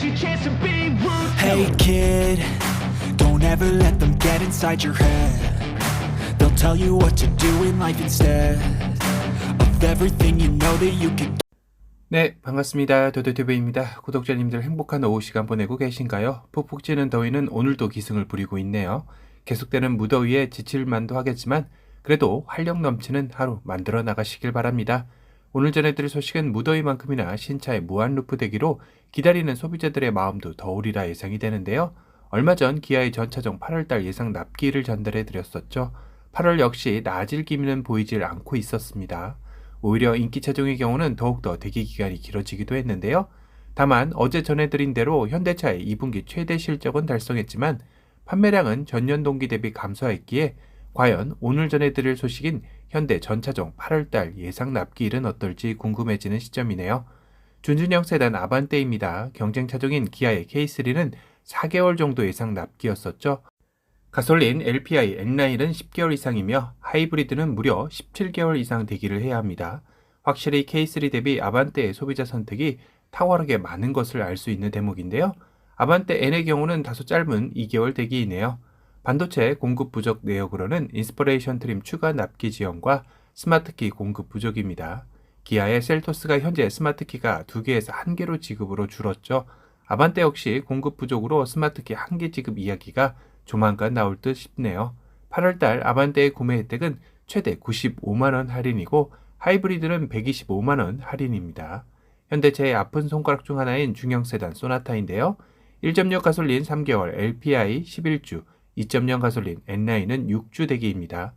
your chance to be rude. Hey kid, don't ever let them get inside your head. They'll tell you what to do in life instead of everything you know that you can. 네, 반갑습니다. 도도TV입니다. 구독자님들 행복한 오후 시간 보내고 계신가요? 푹푹 찌는 더위는 오늘도 기승을 부리고 있네요. 계속되는 무더위에 지칠만도 하겠지만 그래도 활력 넘치는 하루 만들어 나가시길 바랍니다. 오늘 전해드릴 소식은 무더위만큼이나 신차의 무한루프 되기로 기다리는 소비자들의 마음도 더우리라 예상이 되는데요. 얼마 전 기아의 전차종 8월달 예상 납기일을 전달해 드렸었죠. 8월 역시 나아질 기미는 보이질 않고 있었습니다. 오히려 인기 차종의 경우는 더욱더 대기 기간이 길어지기도 했는데요. 다만 어제 전해드린 대로 현대차의 2분기 최대 실적은 달성했지만 판매량은 전년 동기 대비 감소했기에 과연 오늘 전해드릴 소식인 현대 전차종 8월달 예상 납기일은 어떨지 궁금해지는 시점이네요. 준준형 세단 아반떼입니다. 경쟁 차종인 기아의 K3는 4개월 정도 예상 납기였었죠. 가솔린 LPI N9은 10개월 이상이며 하이브리드는 무려 17개월 이상 대기를 해야 합니다. 확실히 K3 대비 아반떼의 소비자 선택이 탁월하게 많은 것을 알 수 있는 대목인데요. 아반떼 N의 경우는 다소 짧은 2개월 대기이네요. 반도체 공급 부족 내역으로는 인스퍼레이션 트림 추가 납기 지연과 스마트키 공급 부족입니다. 기아의 셀토스가 현재 스마트키가 2개에서 1개로 지급으로 줄었죠. 아반떼 역시 공급 부족으로 스마트키 1개 지급 이야기가 조만간 나올 듯 싶네요. 8월달 아반떼의 구매 혜택은 최대 95만원 할인이고 하이브리드는 125만원 할인입니다. 현대차의 아픈 손가락 중 하나인 중형 세단 소나타인데요. 1.6 가솔린 3개월 LPI 11주, 2.0 가솔린 N9은 6주 대기입니다.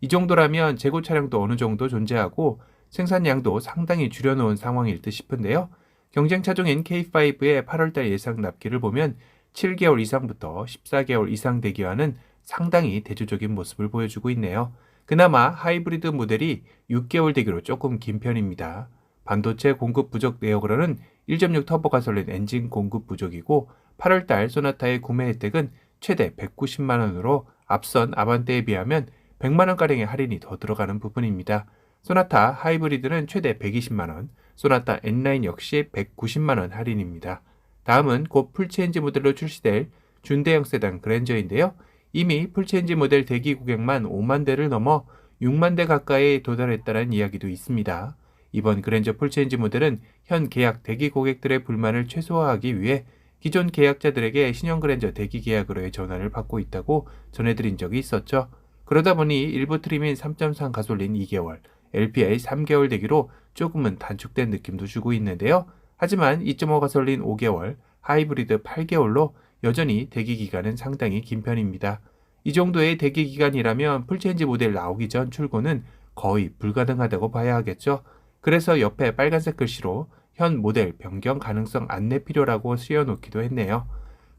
이 정도라면 재고 차량도 어느 정도 존재하고 생산량도 상당히 줄여놓은 상황일 듯 싶은데요. 경쟁 차종인 K5의 8월달 예상 납기를 보면 7개월 이상부터 14개월 이상 대기와는 상당히 대조적인 모습을 보여주고 있네요. 그나마 하이브리드 모델이 6개월 대기로 조금 긴 편입니다. 반도체 공급 부족 내역으로는 1.6 터보 가솔린 엔진 공급 부족이고 8월달 소나타의 구매 혜택은 최대 190만원으로 앞선 아반떼에 비하면 100만원가량의 할인이 더 들어가는 부분입니다. 소나타 하이브리드는 최대 120만원, 소나타 N9 역시 190만원 할인입니다. 다음은 곧 풀체인지 모델로 출시될 준대형 세단 그랜저인데요. 이미 풀체인지 모델 대기 고객만 5만 대를 넘어 6만 대 가까이 도달했다는 이야기도 있습니다. 이번 그랜저 풀체인지 모델은 현 계약 대기 고객들의 불만을 최소화하기 위해 기존 계약자들에게 신형 그랜저 대기 계약으로의 전환을 받고 있다고 전해드린 적이 있었죠. 그러다 보니 일부 트림인 3.3 가솔린 2개월, LPI 3개월 대기로 조금은 단축된 느낌도 주고 있는데요. 하지만 2.5 가솔린 5개월, 하이브리드 8개월로 여전히 대기 기간은 상당히 긴 편입니다. 이 정도의 대기 기간이라면 풀체인지 모델 나오기 전 출고는 거의 불가능하다고 봐야 하겠죠. 그래서 옆에 빨간색 글씨로 현 모델 변경 가능성 안내 필요라고 씌워놓기도 했네요.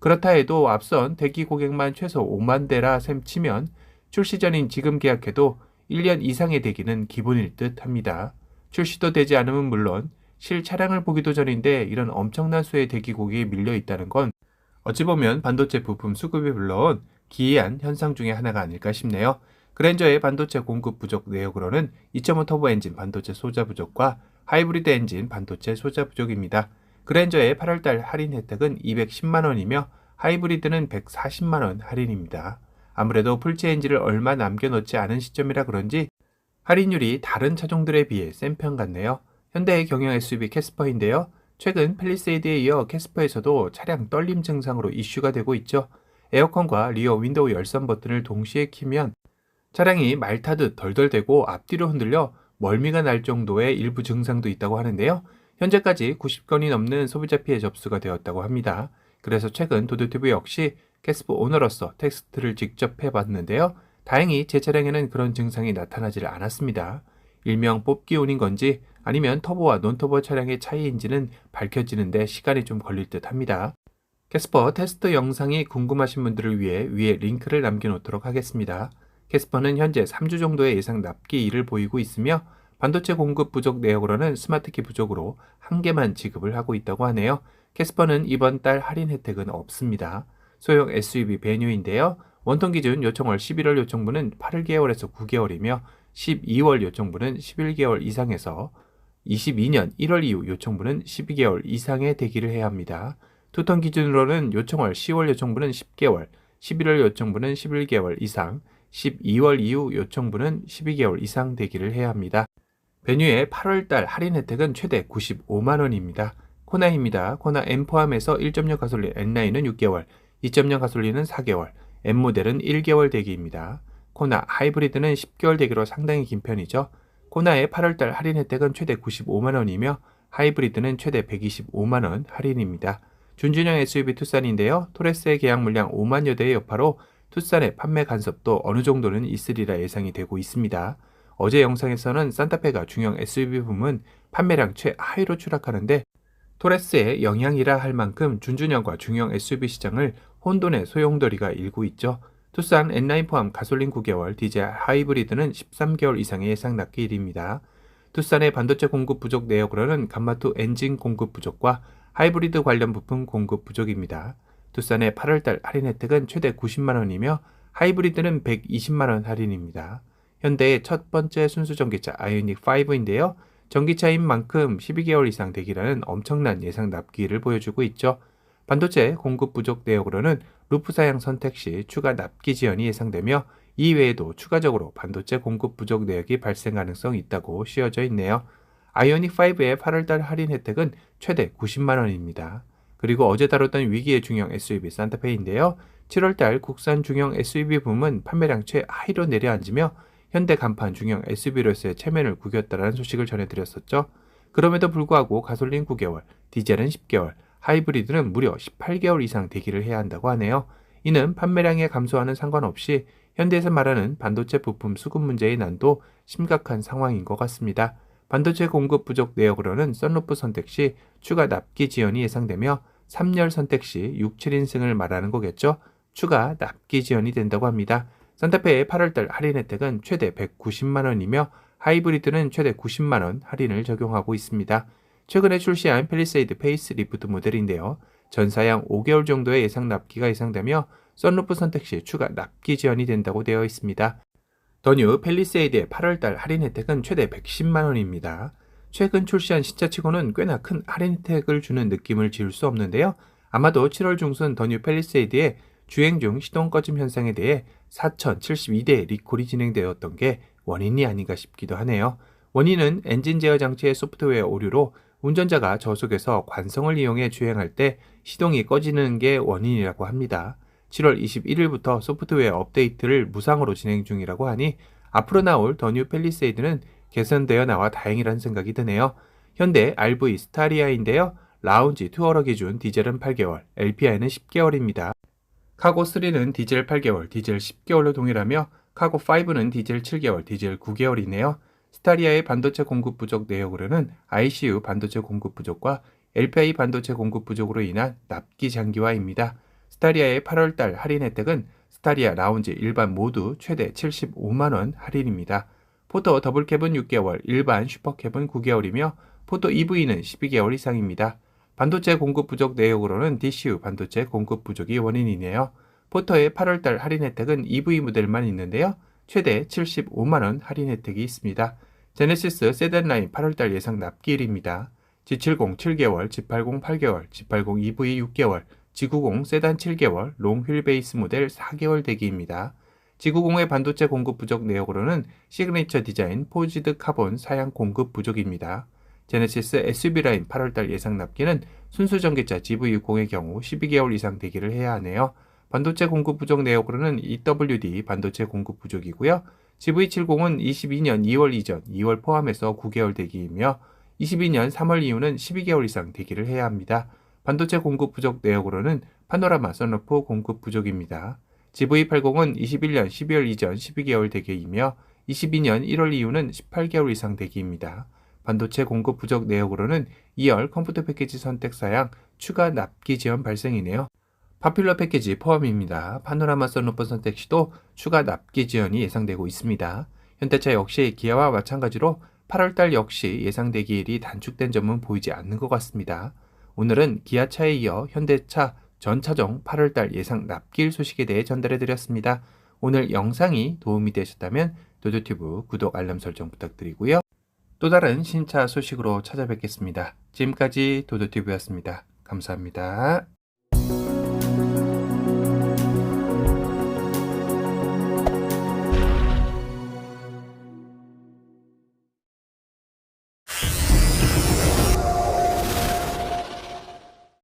그렇다 해도 앞선 대기 고객만 최소 5만 대라 셈 치면 출시 전인 지금 계약해도 1년 이상의 대기는 기본일 듯 합니다. 출시도 되지 않으면 물론 실 차량을 보기도 전인데 이런 엄청난 수의 대기 고객이 밀려 있다는 건 어찌 보면 반도체 부품 수급이 불러온 기이한 현상 중에 하나가 아닐까 싶네요. 그랜저의 반도체 공급 부족 내역으로는 2.5 터보 엔진 반도체 소자 부족과 하이브리드 엔진 반도체 소자 부족입니다. 그랜저의 8월달 할인 혜택은 210만원이며 하이브리드는 140만원 할인입니다. 아무래도 풀체인지를 얼마 남겨놓지 않은 시점이라 그런지 할인율이 다른 차종들에 비해 센 편 같네요. 현대의 경영 SUV 캐스퍼인데요. 최근 팰리세이드에 이어 캐스퍼에서도 차량 떨림 증상으로 이슈가 되고 있죠. 에어컨과 리어 윈도우 열선 버튼을 동시에 키면 차량이 말 타듯 덜덜대고 앞뒤로 흔들려 멀미가 날 정도의 일부 증상도 있다고 하는데요. 현재까지 90건이 넘는 소비자 피해 접수가 되었다고 합니다. 그래서 최근 도도TV 역시 캐스퍼 오너로서 테스트를 직접 해봤는데요. 다행히 제 차량에는 그런 증상이 나타나질 않았습니다. 일명 뽑기 운인 건지 아니면 터보와 논터보 차량의 차이인지는 밝혀지는데 시간이 좀 걸릴 듯 합니다. 캐스퍼 테스트 영상이 궁금하신 분들을 위해 위에 링크를 남겨놓도록 하겠습니다. 캐스퍼는 현재 3주 정도의 예상 납기일을 보이고 있으며 반도체 공급 부족 내역으로는 스마트키 부족으로 1개만 지급을 하고 있다고 하네요. 캐스퍼는 이번 달 할인 혜택은 없습니다. 소형 SUV 배뉴인데요. 원통 기준 요청월 11월 요청분은 8개월에서 9개월이며 12월 요청분은 11개월 이상에서 22년 1월 이후 요청분은 12개월 이상의 대기를 해야 합니다. 투톤 기준으로는 요청월 10월 요청분은 10개월, 11월 요청분은 11개월 이상, 12월 이후 요청분은 12개월 이상 대기를 해야 합니다. 베뉴의 8월달 할인 혜택은 최대 95만원입니다. 코나입니다. 코나 M 포함해서 1.0 가솔린 N라인은 6개월, 2.0 가솔린은 4개월, M모델은 1개월 대기입니다. 코나 하이브리드는 10개월 대기로 상당히 긴 편이죠. 코나의 8월달 할인 혜택은 최대 95만원이며 하이브리드는 최대 125만원 할인입니다. 준준형 SUV 투싼인데요. 토레스의 계약 물량 5만여 대의 여파로 투싼의 판매 간섭도 어느 정도는 있으리라 예상이 되고 있습니다. 어제 영상에서는 산타페가 중형 SUV 부문 판매량 최하위로 추락하는데 토레스의 영향이라 할 만큼 준준형과 중형 SUV 시장을 혼돈의 소용돌이가 일고 있죠. 투싼 N라인 포함 가솔린 9개월, 디젤 하이브리드는 13개월 이상의 예상 납기일입니다. 투싼의 반도체 공급 부족 내역으로는 감마2 엔진 공급 부족과 하이브리드 관련 부품 공급 부족입니다. 투싼의 8월달 할인 혜택은 최대 90만원이며 하이브리드는 120만원 할인입니다. 현대의 첫 번째 순수 전기차 아이오닉 5인데요. 전기차인 만큼 12개월 이상 대기라는 엄청난 예상 납기일을 보여주고 있죠. 반도체 공급 부족 내역으로는 루프 사양 선택 시 추가 납기 지연이 예상되며 이외에도 추가적으로 반도체 공급 부족 내역이 발생 가능성이 있다고 씌워져 있네요. 아이오닉5의 8월달 할인 혜택은 최대 90만원입니다. 그리고 어제 다뤘던 위기의 중형 SUV 산타페인데요. 7월달 국산 중형 SUV 부문 판매량 최하위로 내려앉으며 현대 간판 중형 SUV로서의 체면을 구겼다는 소식을 전해드렸었죠. 그럼에도 불구하고 가솔린 9개월, 디젤은 10개월, 하이브리드는 무려 18개월 이상 대기를 해야 한다고 하네요. 이는 판매량의 감소와는 상관없이 현대에서 말하는 반도체 부품 수급 문제의 난도 심각한 상황인 것 같습니다. 반도체 공급 부족 내역으로는 썬루프 선택 시 추가 납기 지연이 예상되며 3열 선택 시 6, 7인승을 말하는 거겠죠. 추가 납기 지연이 된다고 합니다. 산타페의 8월달 할인 혜택은 최대 190만원이며 하이브리드는 최대 90만원 할인을 적용하고 있습니다. 최근에 출시한 팰리세이드 페이스리프트 모델인데요. 전사양 5개월 정도의 예상 납기가 예상되며 썬루프 선택 시 추가 납기 지연이 된다고 되어 있습니다. 더 뉴 팰리세이드의 8월달 할인 혜택은 최대 110만원입니다. 최근 출시한 신차치고는 꽤나 큰 할인 혜택을 주는 느낌을 지울 수 없는데요. 아마도 7월 중순 더 뉴 팰리세이드의 주행 중 시동 꺼짐 현상에 대해 4,072대 리콜이 진행되었던 게 원인이 아닌가 싶기도 하네요. 원인은 엔진 제어 장치의 소프트웨어 오류로 운전자가 저속에서 관성을 이용해 주행할 때 시동이 꺼지는 게 원인이라고 합니다. 7월 21일부터 소프트웨어 업데이트를 무상으로 진행 중이라고 하니 앞으로 나올 더 뉴 팰리세이드는 개선되어 나와 다행이라는 생각이 드네요. 현대 RV 스타리아인데요. 라운지 투어러 기준 디젤은 8개월, LPI는 10개월입니다. 카고3는 디젤 8개월, 디젤 10개월로 동일하며 카고5는 디젤 7개월, 디젤 9개월이네요. 스타리아의 반도체 공급 부족 내역으로는 ICU 반도체 공급 부족과 LPI 반도체 공급 부족으로 인한 납기 장기화입니다. 스타리아의 8월달 할인 혜택은 스타리아 라운지 일반 모두 최대 75만원 할인입니다. 포터 더블캡은 6개월, 일반 슈퍼캡은 9개월이며 포터 EV는 12개월 이상입니다. 반도체 공급 부족 내역으로는 DCU 반도체 공급 부족이 원인이네요. 포터의 8월달 할인 혜택은 EV 모델만 있는데요. 최대 75만원 할인 혜택이 있습니다. 제네시스 세단 라인 8월달 예상 납기일입니다. G70 7개월, G80 8개월, G80 EV 6개월, G90 세단 7개월, 롱 휠 베이스 모델 4개월 대기입니다. G90의 반도체 공급 부족 내역으로는 시그니처 디자인 포지드 카본 사양 공급 부족입니다. 제네시스 SUV 라인 8월달 예상 납기는 순수 전기차 GV60의 경우 12개월 이상 대기를 해야 하네요. 반도체 공급 부족 내역으로는 EWD 반도체 공급 부족이고요. GV70은 22년 2월 이전 2월 포함해서 9개월 대기이며 22년 3월 이후는 12개월 이상 대기를 해야 합니다. 반도체 공급 부족 내역으로는 파노라마 선루프 공급 부족입니다. GV80은 21년 12월 이전 12개월 대기이며 22년 1월 이후는 18개월 이상 대기입니다. 반도체 공급 부족 내역으로는 2열 컴포트 패키지 선택 사양 추가 납기 지연 발생이네요. 파퓰러 패키지 포함입니다. 파노라마 선루프 선택 시도 추가 납기 지연이 예상되고 있습니다. 현대차 역시 기아와 마찬가지로 8월달 역시 예상 대기일이 단축된 점은 보이지 않는 것 같습니다. 오늘은 기아차에 이어 현대차 전 차종 8월달 예상 납기일 소식에 대해 전달해드렸습니다. 오늘 영상이 도움이 되셨다면 도도튜브 구독 알람 설정 부탁드리고요. 또 다른 신차 소식으로 찾아뵙겠습니다. 지금까지 도도튜브였습니다. 감사합니다.